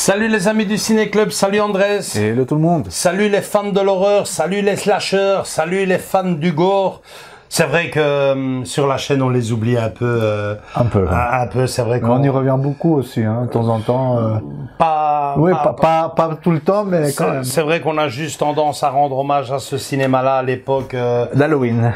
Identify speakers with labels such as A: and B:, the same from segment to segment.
A: Salut les amis du Ciné Club, salut Andrés.
B: Hello tout le monde.
A: Salut les fans de l'horreur, salut les slashers, salut les fans du gore. C'est vrai que sur la chaîne on les oublie un peu.
B: Un peu.
A: Un peu, c'est vrai
B: qu'on y revient beaucoup aussi, hein, de temps en temps. Pas tout le temps, mais quand même.
A: C'est vrai qu'on a juste tendance à rendre hommage à ce cinéma-là à l'époque
B: d'Halloween.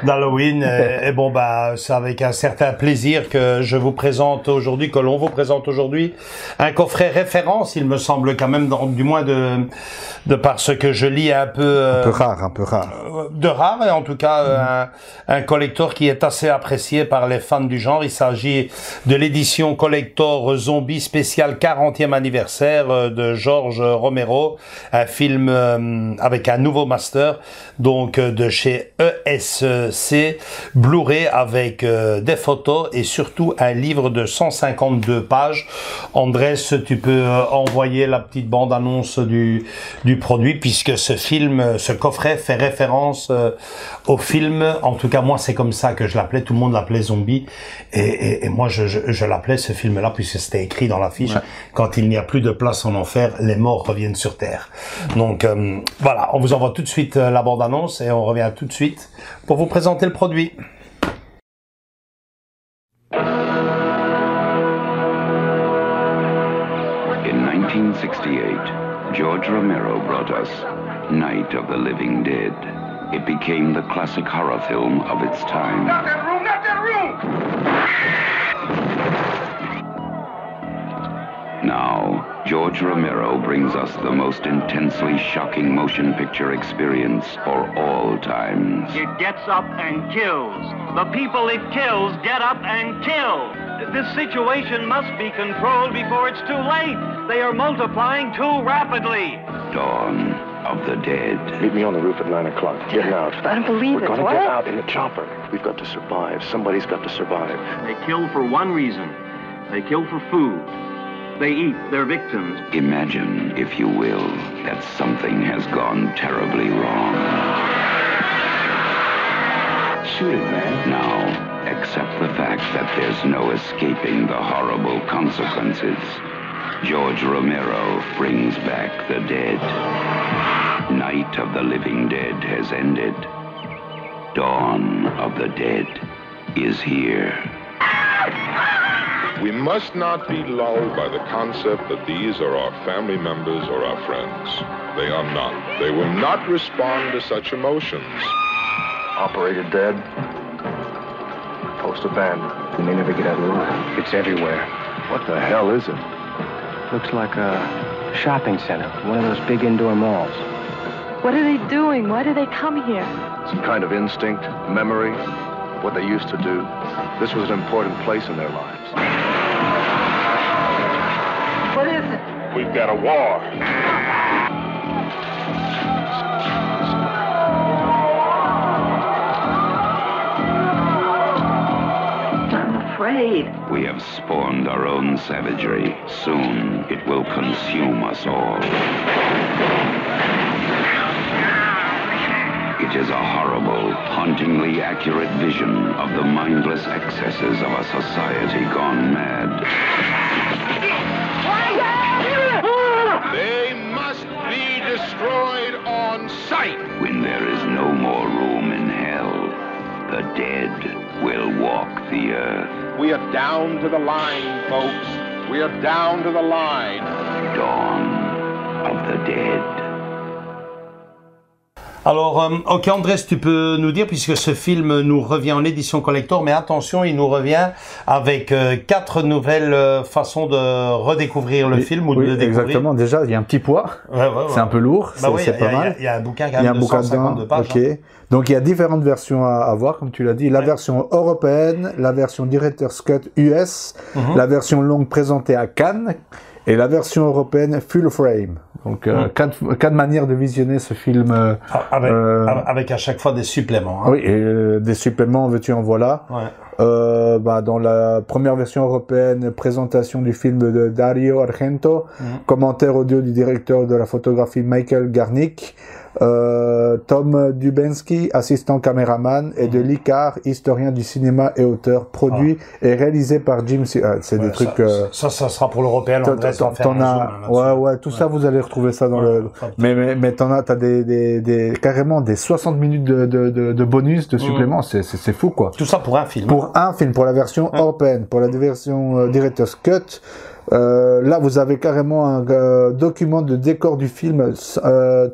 A: Et bon, bah, c'est avec un certain plaisir que je vous présente aujourd'hui, que l'on vous présente aujourd'hui, un coffret référence, il me semble quand même, du moins de par ce que je lis un peu.
B: Un peu rare.
A: De rare, et en tout cas, un collector qui est assez apprécié par les fans du genre. Il s'agit de l'édition collector Zombie spécial 40e anniversaire de George Romero, un film avec un nouveau master, donc de chez ESC, Blu-ray avec des photos et surtout un livre de 152 pages. Andrés, tu peux envoyer la petite bande-annonce du produit, puisque ce coffret fait référence au film. En tout cas, moi, c'est comme ça que je l'appelais. Tout le monde l'appelait Zombie. Et moi, je l'appelais ce film-là, puisque c'était écrit dans l'affiche. Ouais. Quand il n'y a plus de place en enfer, les morts reviennent sur Terre. Donc, voilà. On vous envoie tout de suite la bande-annonce et on revient tout de suite pour vous présenter le produit.
C: In 1968, George Romero brought us Night of the Living Dead. It became the classic horror film of its time.
D: Not that room! Not that room!
C: Now, George Romero brings us the most intensely shocking motion picture experience for all times.
E: It gets up and kills. The people it kills get up and kill. This situation must be controlled before it's too late. They are multiplying too rapidly.
C: Dawn of the Dead.
F: Meet me on the roof at 9 o'clock. Getting out.
G: I don't believe it.
F: We're gonna get out in the chopper. We've got to survive. Somebody's got to survive.
E: They kill for one reason. They kill for food. They eat their victims.
C: Imagine, if you will, that something has gone terribly wrong.
F: Shoot it, man.
C: Now, accept the fact that there's no escaping the horrible consequences. George Romero brings back the dead. Night of the Living Dead has ended. Dawn of the Dead is here.
H: We must not be lulled by the concept that these are our family members or our friends. They are not. They will not respond to such emotions.
F: Operated dead. Post abandoned.
I: We may never get out alive.
F: It's everywhere. What the hell is it?
I: Looks like a shopping center, one of those big indoor malls.
G: What are they doing? Why do they come here?
F: Some kind of instinct, memory, what they used to do. This was an important place in their lives.
G: What is it?
H: We've got a war.
G: I'm afraid.
C: We have spawned our own savagery. Soon it will consume us all. It is a horrible, hauntingly accurate vision of the mindless excesses of a society gone mad.
H: They must be destroyed on sight.
C: When there is no more room in hell, the dead will walk the earth.
H: We are down to the line, folks. We are down to the line.
C: Dawn of the Dead.
A: Alors, ok Andrés, tu peux nous dire, puisque ce film nous revient en édition collector, mais attention, il nous revient avec 4 nouvelles façons de redécouvrir le film ou de le découvrir.
B: Exactement, déjà il y a un petit poids, c'est un peu lourd, c'est pas mal.
A: Il y a un bouquin quand même de 152 pages.
B: Ok, donc il y a différentes versions à voir, comme tu l'as dit, la version européenne, la version Director's Cut US, la version longue présentée à Cannes, et la version européenne Full Frame. Donc, quatre manières de visionner ce film.
A: Avec à chaque fois des suppléments. Hein.
B: Oui, et des suppléments, veux-tu en voilà. Ouais. Dans la première version européenne, présentation du film de Dario Argento, commentaire audio du directeur de la photographie Michael Garnick, Tom Dubenski, assistant caméraman, et de Lee Carr, historien du cinéma et auteur, produit et réalisé par Jim. C'est des trucs.
A: Ça sera pour l'européen.
B: Tout ça, vous allez retrouver ça dans le. Mais t'as carrément des 60 minutes de bonus, de suppléments. C'est fou, quoi.
A: Tout ça pour un film.
B: Pour un film, pour la version européenne, pour la version Director's Cut. Là, vous avez carrément un document de décor du film,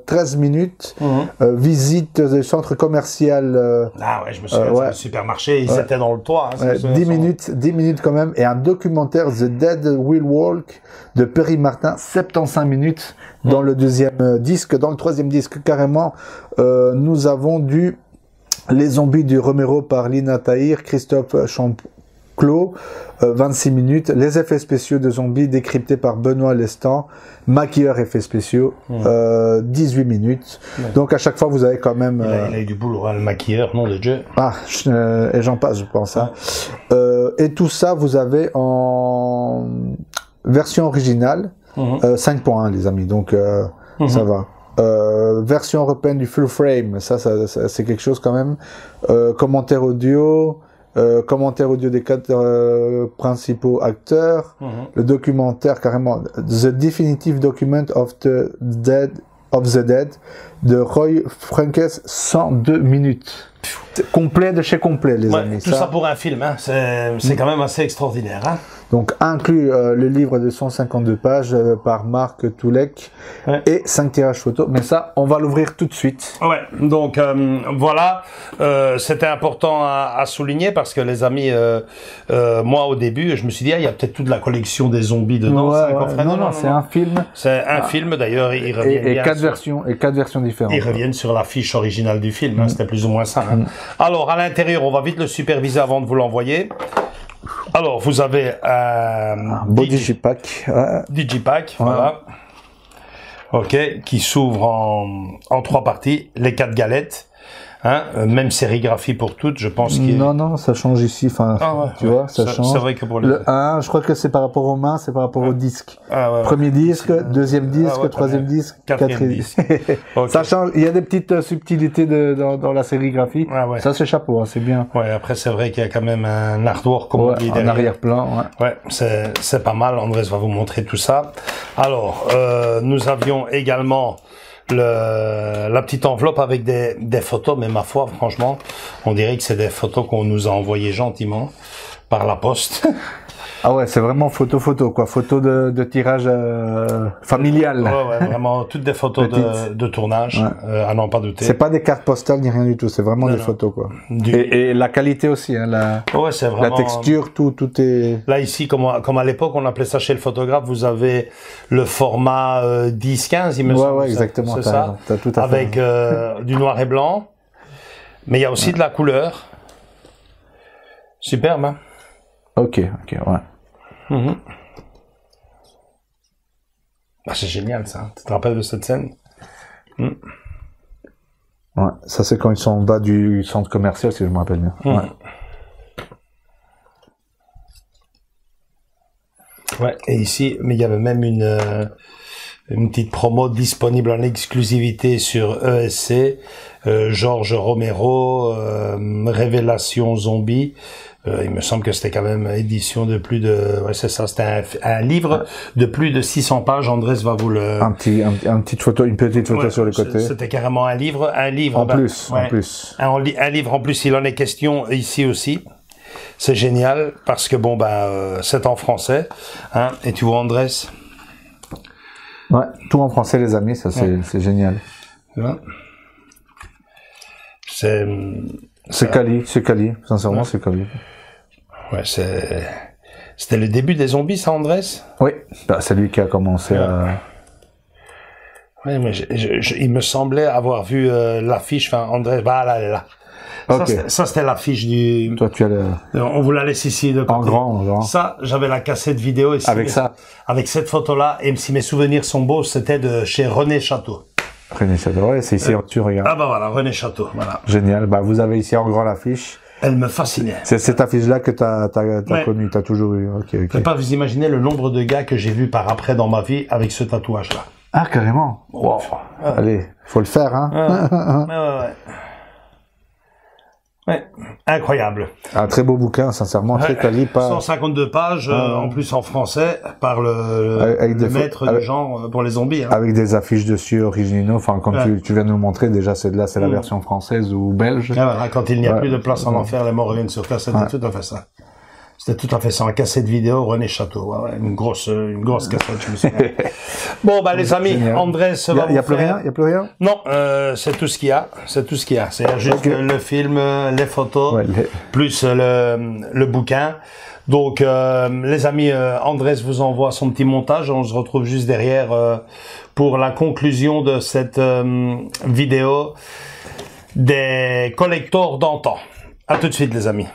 B: 13 minutes, visite des centres commerciaux.
A: Je me souviens, le supermarché, ils étaient dans le toit.
B: 10 minutes quand même, et un documentaire The Dead Will Walk de Perry Martin, 75 minutes dans le deuxième disque. Dans le troisième disque, carrément, nous avons Les zombies du Romero par Lina Tahir, Christophe Champclos, 26 minutes, les effets spéciaux de zombies décryptés par Benoît Lestan, maquilleur effets spéciaux, 18 minutes. Donc à chaque fois vous avez quand même...
A: Il a eu du boulot, le maquilleur, nom de Dieu.
B: Et j'en passe, je pense. Et tout ça vous avez en version originale, 5.1 les amis, donc ça va. Version européenne du full frame, ça c'est quelque chose quand même. Commentaire audio des 4 principaux acteurs, le documentaire carrément The Definitive Document of the Dead de Roy Frankes, 102 minutes. Complet de chez complet, les amis.
A: Tout ça pour un film, c'est quand même assez extraordinaire.
B: Donc inclus le livre de 152 pages par Marc Toulek et 5 tirages photos. Mais ça, on va l'ouvrir tout de suite.
A: Donc voilà, c'était important à souligner parce que les amis, moi au début, je me suis dit, il y a peut-être toute la collection des zombies dedans.
B: Non, c'est un film.
A: C'est un film d'ailleurs, ils reviennent
B: et 4 versions différentes.
A: Ils reviennent sur l'affiche originale du film, c'était plus ou moins ça. Alors à l'intérieur, on va vite le superviser avant de vous l'envoyer. Alors, vous avez un
B: beau Digipack.
A: Digipack, voilà. Ok, qui s'ouvre en 3 parties, les 4 galettes. Même sérigraphie pour toutes, je pense qu'il...
B: Non, ça change ici, tu vois, ça change. C'est
A: vrai que pour
B: le 1, je crois que c'est par rapport aux mains, c'est par rapport au disque. Premier disque, deuxième disque, troisième disque, quatrième disque. Okay. Ça change, il y a des petites subtilités dans la sérigraphie. Ça, c'est chapeau, c'est bien.
A: Après, c'est vrai qu'il y a quand même un artwork, comme on dit,
B: en arrière-plan.
A: C'est pas mal, Andrés va vous montrer tout ça. Alors, nous avions également la petite enveloppe avec des photos, mais ma foi, franchement, on dirait que c'est des photos qu'on nous a envoyées gentiment par la poste.
B: C'est vraiment photo, quoi. Photo de tirage familial.
A: Vraiment, toutes des photos de tournage, à n'en pas douter.
B: C'est pas des cartes postales ni rien du tout, c'est vraiment des photos, quoi. Et la qualité aussi,
A: c'est vraiment...
B: La texture, tout est...
A: Là, ici, comme à l'époque, on appelait ça chez le photographe, vous avez le format 10-15, il me semble.
B: Exactement.
A: C'est ça.
B: T'as tout à fait.
A: Avec du noir et blanc. Mais il y a aussi de la couleur. Superbe, hein?
B: Ok,
A: c'est génial ça, tu te rappelles de cette scène?
B: Ça c'est quand ils sont en bas du centre commercial, si je me rappelle bien.
A: Et ici, mais il y avait même une petite promo disponible en exclusivité sur ESC, George Romero, Révélation Zombie. Il me semble que c'était quand même édition de plus de... c'est ça, c'était un livre de plus de 600 pages. Andrés va vous le...
B: une petite photo sur le côté.
A: C'était carrément un livre.
B: En plus.
A: Un livre en plus, il en est question ici aussi. C'est génial parce que c'est en français. Et tu vois, Andrés?
B: Tout en français, les amis, ça c'est génial. C'est quali, sincèrement, c'est quali.
A: C'était le début des zombies, ça, Andrés?
B: Oui, c'est lui qui a commencé à...
A: Mais il me semblait avoir vu l'affiche, Andrés, là.
B: Okay.
A: Ça, c'était l'affiche du...
B: Toi, tu as
A: On vous la laisse ici de côté.
B: En grand.
A: Ça, j'avais la cassette vidéo ici. Avec cette photo-là, et si mes souvenirs sont beaux, c'était de chez René Château.
B: René Château, c'est ici, tu regardes.
A: Voilà, René Château, voilà.
B: Génial, vous avez ici en grand l'affiche.
A: Elle me fascinait.
B: C'est cette affiche-là que t'as connue, t'as toujours eu.
A: Vous pouvez pas vous imaginer le nombre de gars que j'ai vu par après dans ma vie avec ce tatouage-là.
B: Ah, carrément.
A: Wow.
B: Allez, faut le faire, hein.
A: Ouais, incroyable.
B: Un très beau bouquin, sincèrement, très quali.
A: 152 pages, en plus en français, par le maître de genre pour les zombies. Hein.
B: Avec des affiches dessus originaux, enfin, comme tu viens de nous le montrer, déjà, c'est la version française ou belge.
A: Ah, voilà, quand il n'y a plus de place en enfer, les morts reviennent sur Terre, c'était tout à fait ça. C'était tout à fait ça, un cassette vidéo, René Château, une grosse cassette, je me souviens. Bon, bah, les amis, Andrés va
B: Il y a plus rien? Il y a plus rien?
A: Non, c'est tout ce qu'il y a. C'est tout ce qu'il y a. C'est juste le film, les photos, plus le bouquin. Donc, les amis, Andrés vous envoie son petit montage. On se retrouve juste derrière pour la conclusion de cette vidéo des collectors d'antan. À tout de suite, les amis.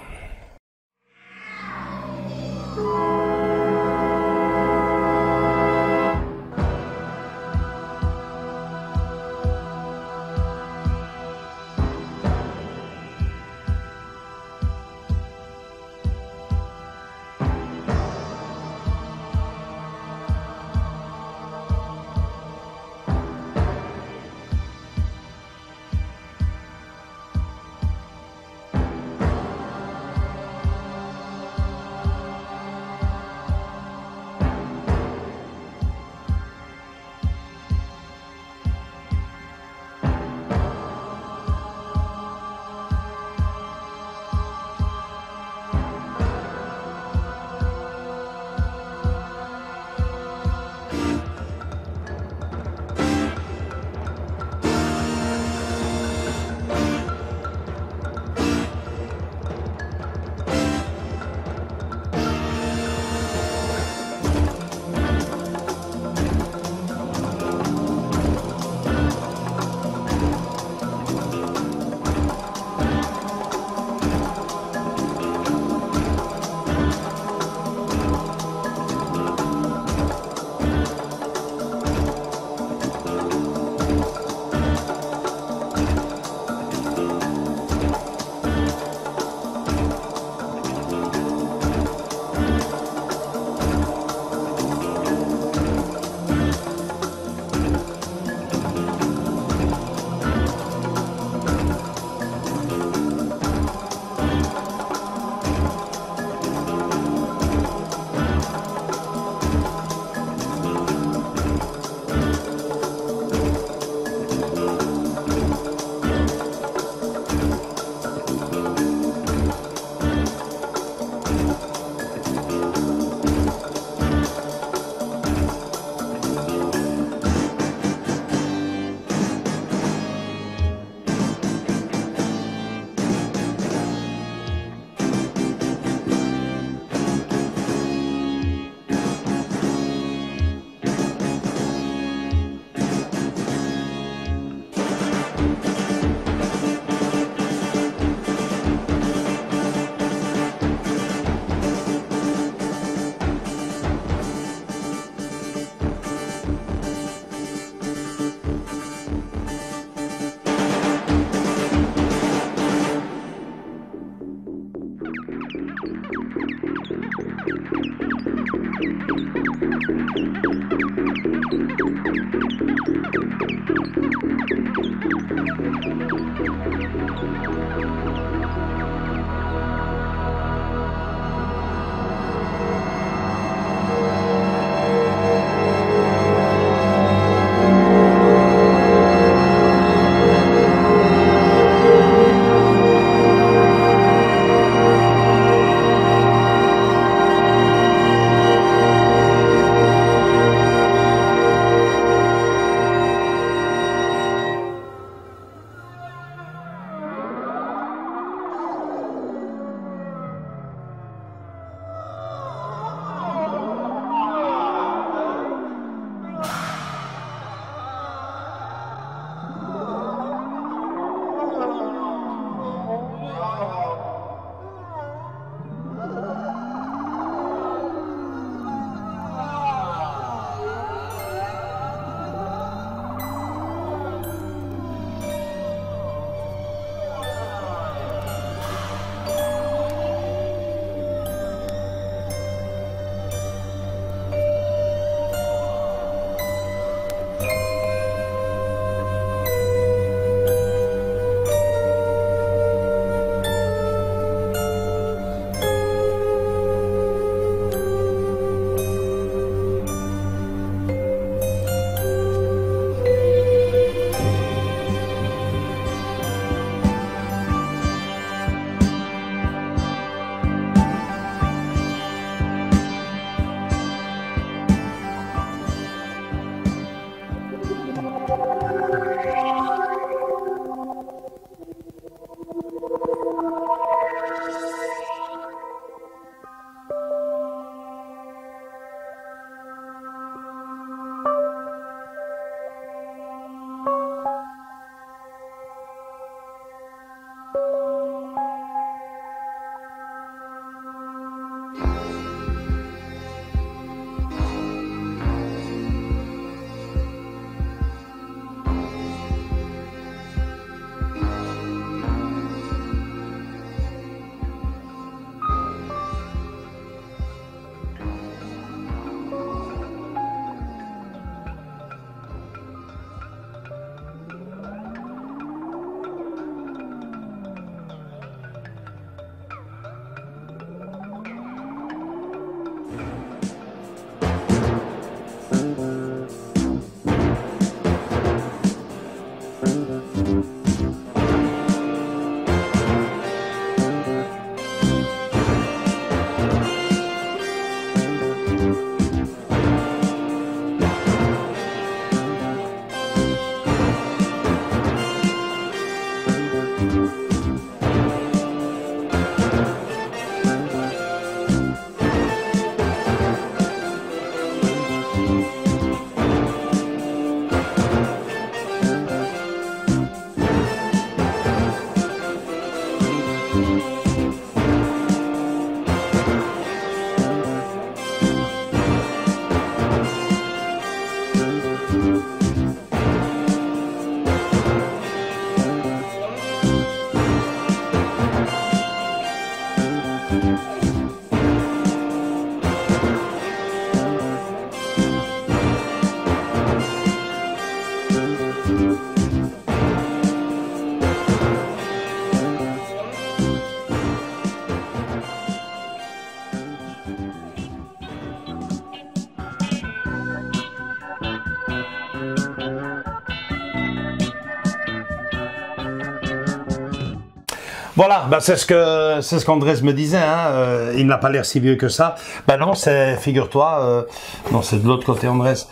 A: Voilà, ben c'est ce qu'Andrés me disait. Hein, il n'a pas l'air si vieux que ça. Ben non, figure-toi, non, c'est de l'autre côté, Andrés.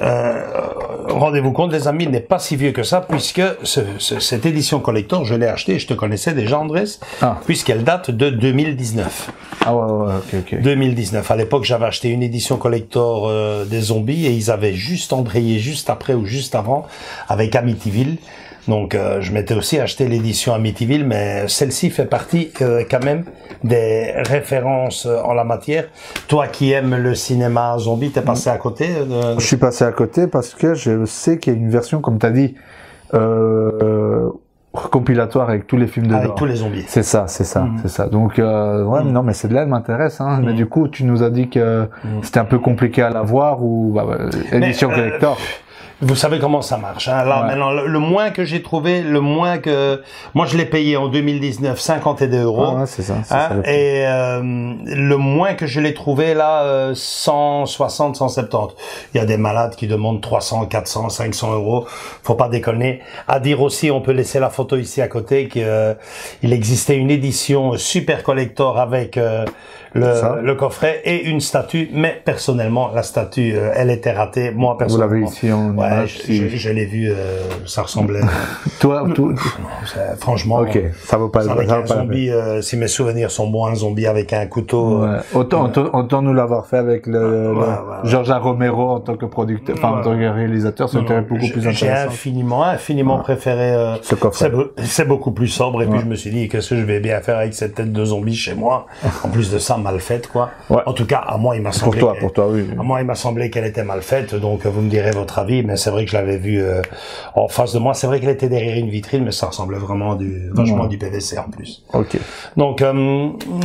A: Rendez-vous compte, les amis, il n'est pas si vieux que ça, puisque cette édition collector, je l'ai achetée, je te connaissais déjà, Andrés, puisqu'elle date de 2019.
B: Ah ouais, ok.
A: 2019. À l'époque, j'avais acheté une édition collector des zombies, et ils avaient juste embrayé juste après ou juste avant avec Amityville. Donc, je m'étais aussi acheté l'édition Amityville, mais celle-ci fait partie quand même des références en la matière. Toi qui aimes le cinéma zombie, t'es passé à côté de...
B: Je suis passé à côté parce que je sais qu'il y a une version, comme tu as dit, compilatoire avec tous les films dedans.
A: Avec tous les zombies.
B: C'est ça. Donc, ouais, non, mais celle-là, elle m'intéresse. Hein. Mais du coup, tu nous as dit que c'était un peu compliqué à l'avoir ou édition collector.
A: Vous savez comment ça marche. Hein. Là, maintenant, le moins que j'ai trouvé, moi je l'ai payé en 2019, 52 €.
B: Ah ouais, c'est ça.
A: Et le moins que je l'ai trouvé là, 160, 170. Il y a des malades qui demandent 300, 400, 500 €. Faut pas déconner. À dire aussi, on peut laisser la photo ici à côté, qu'il existait une édition super collector avec le coffret et une statue, mais personnellement la statue elle était ratée. Moi personnellement,
B: vous l'avez ici en
A: je l'ai vu, ça ressemblait
B: toi
A: franchement
B: ok, ça vaut pas
A: avec un zombie, si mes souvenirs sont bons, un zombie avec un couteau,
B: autant nous l'avoir fait avec George Romero en tant que producteur, en tant que réalisateur, c'était beaucoup plus intéressant.
A: J'ai infiniment préféré
B: ce coffret.
A: C'est beaucoup plus sobre, et puis je me suis dit, qu'est-ce que je vais bien faire avec cette tête de zombie chez moi, en plus de ça mal faite, quoi. En tout cas, à moi, il m'a semblé.
B: Pour toi, oui.
A: À moi, il m'a semblé qu'elle était mal faite, donc vous me direz votre avis, mais c'est vrai que je l'avais vue en face de moi. C'est vrai qu'elle était derrière une vitrine, mais ça ressemblait vraiment vachement du PVC en plus.
B: Ok.
A: Donc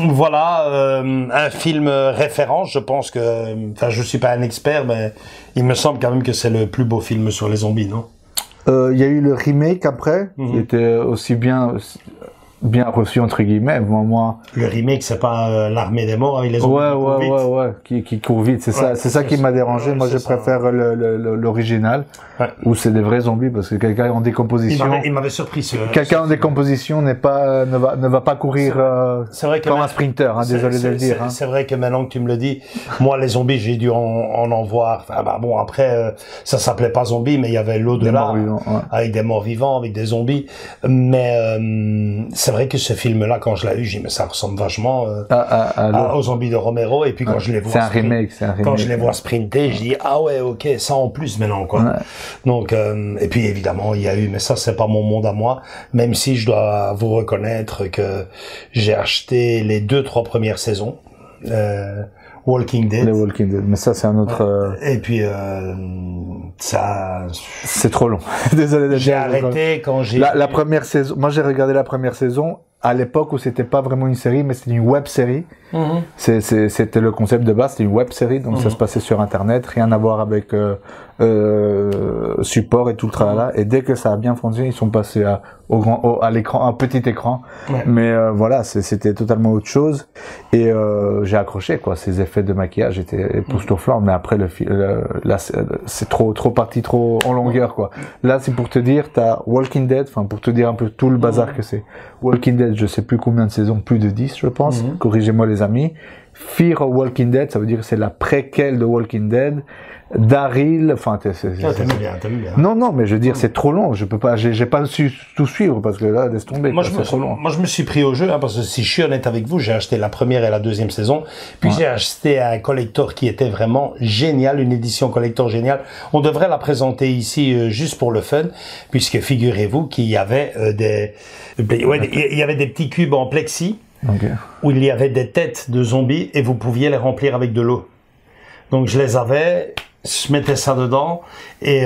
A: voilà, un film référence. Je pense que, enfin, je suis pas un expert, mais il me semble quand même que c'est le plus beau film sur les zombies, non?
B: Il y a eu le remake après, qui était aussi bien reçu entre guillemets. Moi,
A: le remake, c'est pas l'armée des morts avec les zombies
B: qui court vite. C'est ça qui m'a dérangé. Moi, je préfère l'original, où c'est des vrais zombies, parce que quelqu'un en décomposition.
A: Il m'avait surpris.
B: Quelqu'un en décomposition ne va pas courir comme un sprinter. Hein, désolé de le dire.
A: C'est vrai que maintenant que tu me le dis, moi, les zombies, j'ai dû en voir. Enfin, bon, après, ça s'appelait pas zombies, mais il y avait l'au-delà avec des morts vivants, avec des zombies. Mais c'est vrai que ce film-là, quand je l'ai eu, j'ai dit, mais ça ressemble vachement aux zombies de Romero. Et puis quand je les vois,
B: c'est un remake.
A: Quand je les vois sprinter, je dis, ah ouais, ok, ça en plus maintenant, quoi. Ouais. Donc, et puis évidemment, il y a eu, mais ça, c'est pas mon monde à moi. Même si je dois vous reconnaître que j'ai acheté les 2-3 premières saisons. Walking Dead.
B: Les Walking Dead, mais ça c'est un autre.
A: Et puis ça.
B: C'est trop long. Désolé d'être.
A: J'ai arrêté quand j'ai.
B: La première saison. Moi j'ai regardé la première saison à l'époque où c'était pas vraiment une série, mais c'était une web série. C'était le concept de base, c'était une web série, donc ça se passait sur Internet, rien à voir avec support et tout le tralala. Et dès que ça a bien fonctionné, ils sont passés à l'écran, un petit écran. Ouais. Mais voilà, c'était totalement autre chose. Et j'ai accroché, quoi. Ces effets de maquillage étaient époustouflants, mais après là, c'est trop parti trop en longueur, quoi. Là, c'est pour te dire, t'as Walking Dead, enfin pour te dire un peu tout le bazar que c'est. Walking Dead, je sais plus combien de saisons, plus de 10, je pense. Corrigez-moi les amis. Fear of Walking Dead, ça veut dire que c'est la préquelle de Walking Dead. Daryl, enfin,
A: t'aimes bien.
B: Non, mais je veux dire, c'est trop long. Je peux pas, j'ai pas su tout suivre parce que là, laisse tomber.
A: Moi, je me suis pris au jeu, hein, parce que si je suis honnête avec vous, j'ai acheté la première et la deuxième saison. Puis j'ai acheté un collector qui était vraiment génial, une édition collector géniale. On devrait la présenter ici juste pour le fun, puisque figurez-vous qu'il y avait il y avait des petits cubes en plexi où il y avait des têtes de zombies et vous pouviez les remplir avec de l'eau. Donc je les avais, je mettais ça dedans et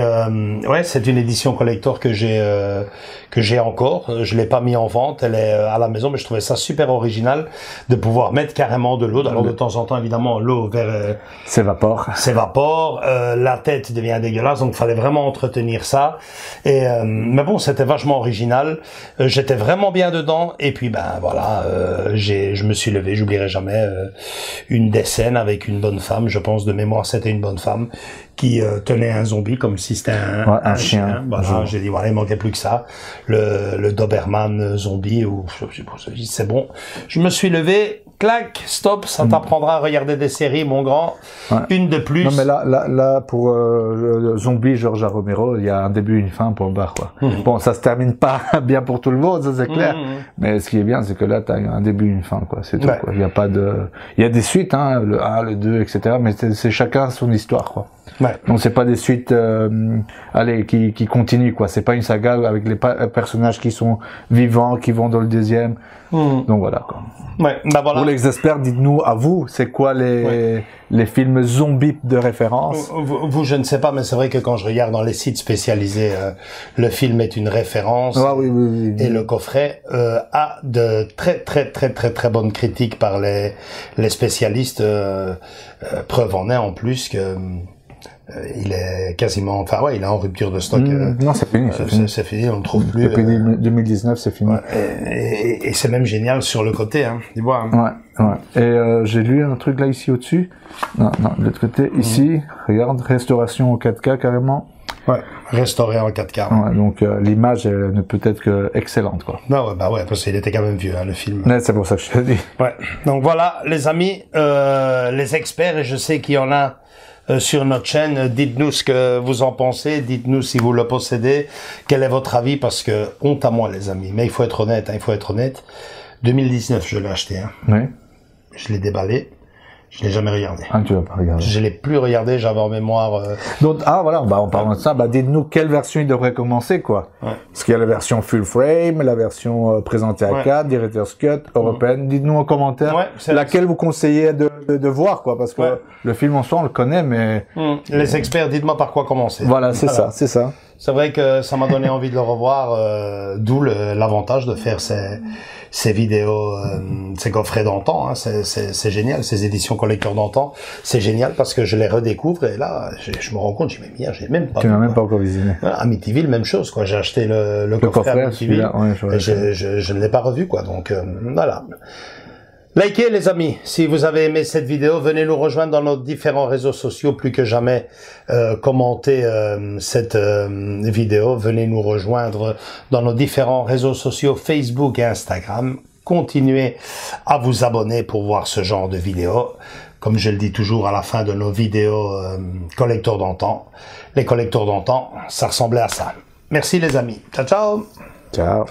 A: ouais, c'est une édition collector que j'ai encore. Je l'ai pas mis en vente, elle est à la maison, mais je trouvais ça super original de pouvoir mettre carrément de l'eau. Alors de temps en temps, évidemment, l'eau
B: s'évapore,
A: la tête devient dégueulasse, donc il fallait vraiment entretenir ça. Et mais bon, c'était vachement original. J'étais vraiment bien dedans. Et puis ben voilà, je me suis levé, j'oublierai jamais une des scènes avec une bonne femme. Je pense de mémoire, c'était une bonne femme qui tenait un zombie comme si c'était un chien. Voilà, j'ai dit voilà, il manquait plus que ça. Le Doberman zombie ou c'est bon. Je me suis levé, clac, stop, ça t'apprendra à regarder des séries, mon grand. Une de plus.
B: Non mais là pour le zombie George Romero, il y a un début, une fin pour le bar quoi. Bon, ça se termine pas bien pour tout le monde, ça c'est clair. Mais ce qui est bien, c'est que là t'as un début, une fin quoi. C'est tout quoi. Il y a pas de, il y a des suites, hein, le 1, le 2, etc. Mais c'est chacun son histoire quoi. Donc c'est pas des suites qui continuent quoi, c'est pas une saga avec les personnages qui sont vivants qui vont dans le deuxième. Donc voilà quoi.
A: Voilà.
B: Pour les experts, dites-nous à vous, c'est quoi les films zombies de référence?
A: Vous, je ne sais pas, mais c'est vrai que quand je regarde dans les sites spécialisés, le film est une référence.
B: Oui.
A: Et le coffret a de très bonnes critiques par les spécialistes. Preuve en est en plus que il est quasiment, enfin ouais, il est en rupture de stock.
B: Non, c'est fini.
A: C'est fini, on ne trouve plus.
B: Depuis 2019, c'est fini.
A: Et c'est même génial sur le côté, hein. Tu vois.
B: Ouais. Et j'ai lu un truc là ici au-dessus. Non, de l'autre côté, ici, regarde, restauration en 4K carrément.
A: Ouais, restauré en 4K.
B: Ouais, donc l'image ne peut être que excellente quoi.
A: Non, parce qu'il était quand même vieux, hein, le film.
B: Ouais, c'est pour ça que je te dis.
A: Ouais. Donc voilà, les amis, les experts, et je sais qu'il y en a sur notre chaîne. Dites-nous ce que vous en pensez, dites-nous si vous le possédez, quel est votre avis, parce que honte à moi les amis, mais il faut être honnête, 2019 je l'ai acheté, hein.
B: Oui.
A: Je l'ai déballé, je l'ai jamais regardé.
B: Ah, tu l'as pas regardé.
A: Je l'ai plus regardé, j'avais en mémoire.
B: Donc voilà, en parlant de ça, dites-nous quelle version il devrait commencer quoi. Parce qu'il y a la version full frame, la version présentée à 4, Director's Cut, européenne. Dites-nous en commentaire laquelle vous conseillez de voir quoi, parce que le film en soi on le connaît, mais
A: les experts, dites-moi par quoi commencer.
B: Voilà, c'est ça.
A: C'est vrai que ça m'a donné envie de le revoir, d'où l'avantage de faire ces vidéos, ces coffrets d'antan, hein. C'est génial, ces éditions collector d'antan, c'est génial parce que je les redécouvre et là, je me rends compte, j'ai même pas.
B: Tu n'as même pas encore visionné.
A: Amityville, même chose, quoi. J'ai acheté le coffret Amityville, et je ne l'ai pas revu, quoi. Donc voilà. Likez les amis, si vous avez aimé cette vidéo, venez nous rejoindre dans nos différents réseaux sociaux, plus que jamais commentez cette vidéo, venez nous rejoindre dans nos différents réseaux sociaux Facebook et Instagram, continuez à vous abonner pour voir ce genre de vidéos, comme je le dis toujours à la fin de nos vidéos collecteurs d'antan, les collecteurs d'antan, ça ressemblait à ça. Merci les amis, ciao.
B: Ciao.